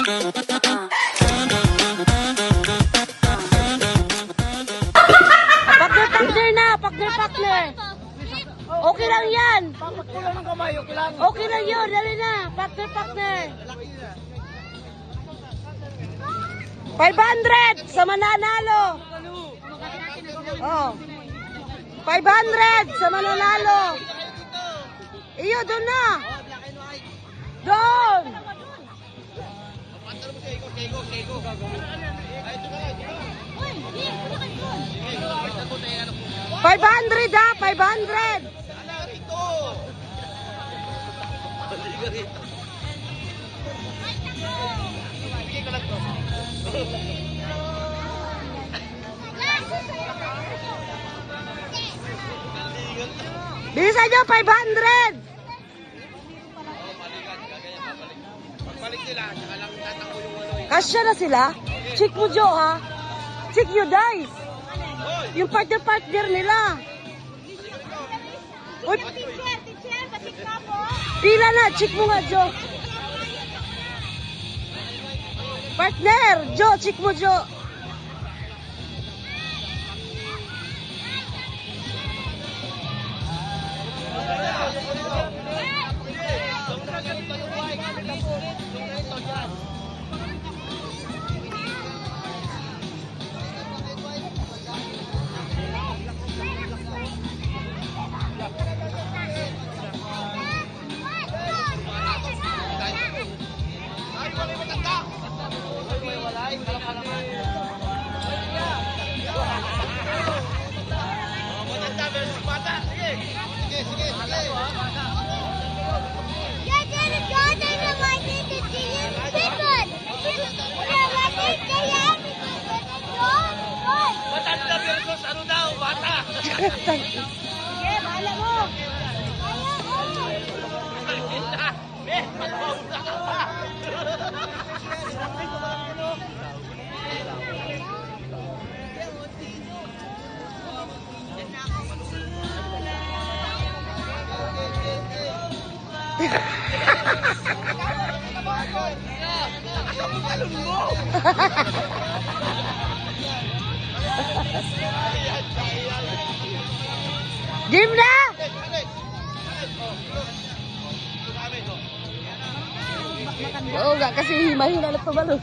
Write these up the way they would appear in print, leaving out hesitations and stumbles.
Partner na, partner. Okay lang yan. Okay lang yun, dali na. Partner. 500 sa mananalo. Oh. 500 sa mananalo. Iyo, doon na. Doon. 500 ha, 500. Bisa nyo, 500. Kasya na sila? Check mo, Jo, ha? Check you guys. Yung partner nila. Uy, pila na, check mo nga, Jo. Partner, Jo, check mo, Jo. Sige, bahala mo. Game na! Oo nga, kasi mahina na pabalo.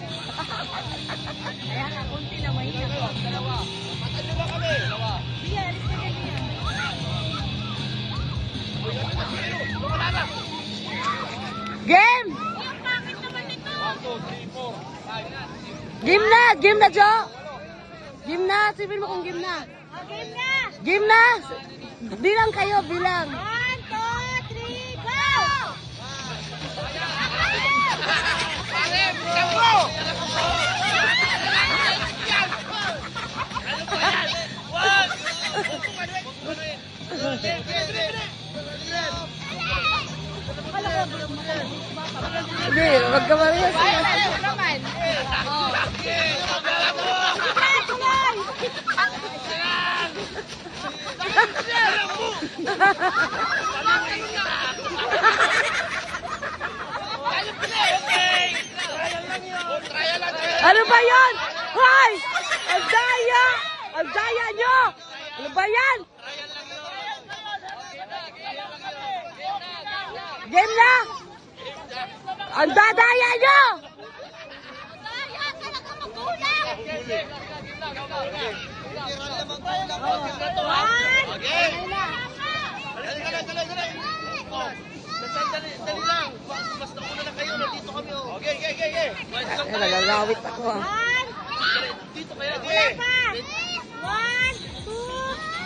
Kaya nga, kunti lang mahina. Dalawa. Matalo ba kami? Dalawa. Game! Game na, Jo! Game na, sabihin mo kung game na. Game na! Game na! Bilang kayo, bilang. 1, 2, 3, go! Hindi, wag ka mariyas. Ano ba yan? Hoy! Ang daya! Ang daya nyo! Ano ba yan? Game na! Ang dadaya nyo! Dali lang. Basta una na kayo. Nandito kami. Okay. Nalalawit ako ah. Dito kayo. Wala pa! 1, 2,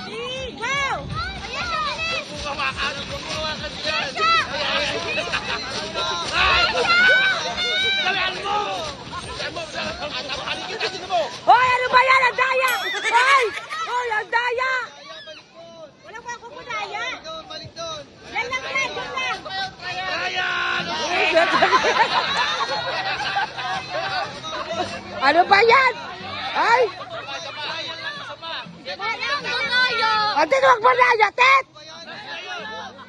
3, go! Kumawakan dyan. Dalihan mo! Hoy, ano ba yan? Ang daya! Hoy, ang daya! Wala pa ako daya. Balik doon. Yan lang. Kaya! Ano ba yan? Ay! Ate, huwag mo na, Yatet!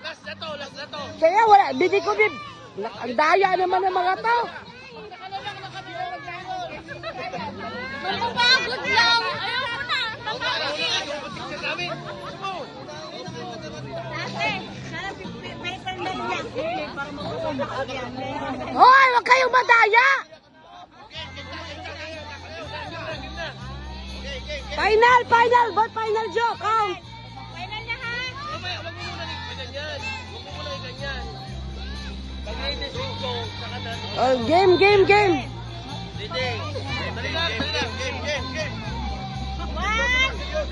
Last na to. Kaya wala, bidi ko din. Ang daya naman ng mga to. Pagod lang. Ayoko na. Picture namin. Hoy, huwag kayong madaya! Final, final! Ba't final, Joe? Count! Mamaya, wag mo muna ganyan. Huwag mo muna ganyan. Pag-iitis ko, saka natin. Oh, game, game, game! Didi. Dali lang. Game. 1, 2,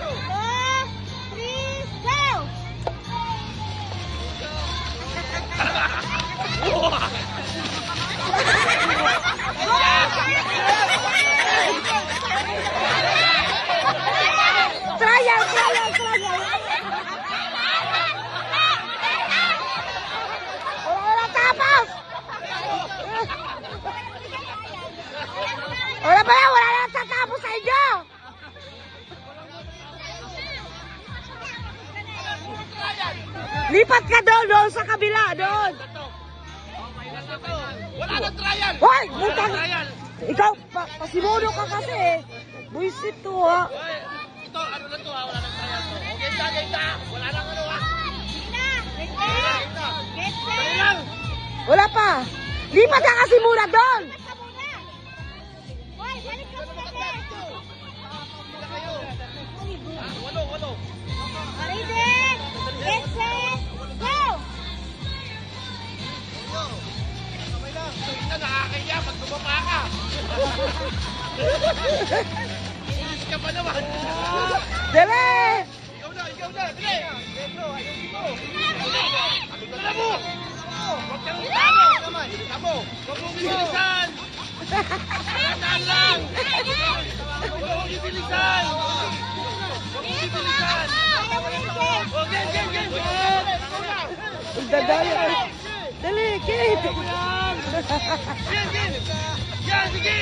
3, go! Trial! Wala tapos! Wala ba yan? Wala na tatapos sa inyo! Lipat ka doon sa kabila, doon! Wala na trial. Hoy! Wala Butang! na trial. Ikaw, pasimuno ka kasi eh. Buisit to ha. Hoy, ito, ano na to ha? Wala na trial to. Okay, na. Wala nang ano ha? Dali lang. Wala pa. Lipat ka kasi muna doon. Sila kayo. Walo. Kamay lang. Ito, nakakaya pag tumapa ka. Inis ka pa naman. Dali! Ikaw na. Dali. Pedro, ayusin mo. Dala mo. Huwag kang tamo. Huwag mong bibilisan. Tandaan lang. Huwag mong bibilisan. Game. Ang dadaya. Dali, Kate. Yan, sige.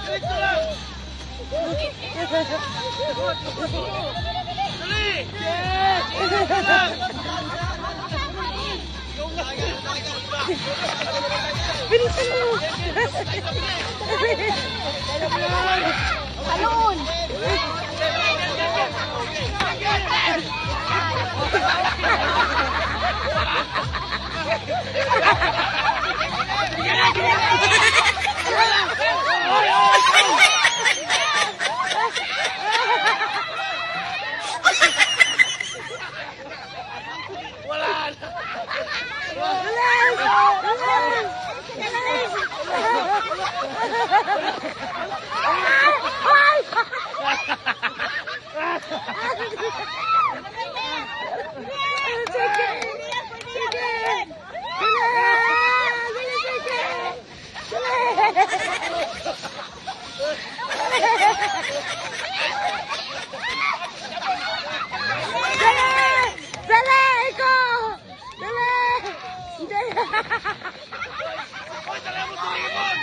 Diretso lang. Dali. Bilisan mo. Talon. Wala na. Hoy, dala mo si Limon.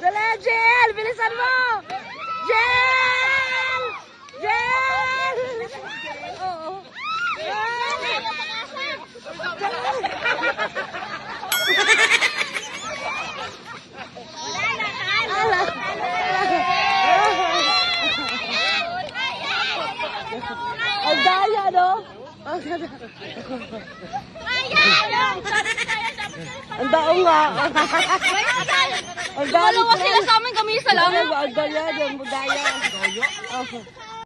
Dali, JL! Bilisan mo! JL! JL! Oo. Ang daya, no? Ang daong nga. Ang daya. Dalawa sila sa amin, kami isa lang. Ang daya, ang daya.